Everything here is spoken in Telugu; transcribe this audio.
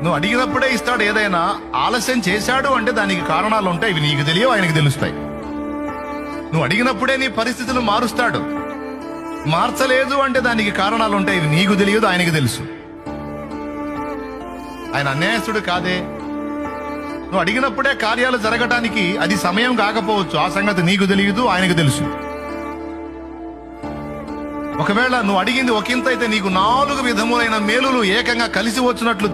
నువ్వు అడిగినప్పుడే ఇస్తాడు. ఏదైనా ఆలస్యం చేశాడు అంటే దానికి కారణాలు ఉంటాయి, ఇవి నీకు తెలియవు, ఆయనకు తెలుస్తాయి. నువ్వు అడిగినప్పుడే నీ పరిస్థితులు మారుస్తాడు. మార్చలేదు అంటే దానికి కారణాలు ఉంటాయి, ఇవి నీకు తెలియదు, ఆయనకు తెలుసు. ఆయన అన్యాయస్తుడు కాదే. నువ్వు అడిగినప్పుడే కార్యాలు జరగటానికి అది సమయం కాకపోవచ్చు, ఆ సంగతి నీకు తెలియదు, ఆయనకు తెలుసు. ఒకవేళ నువ్వు అడిగింది ఒకంత అయితే నీకు 4 విధములైన మేలులు ఏకంగా కలిసి వచ్చినట్లు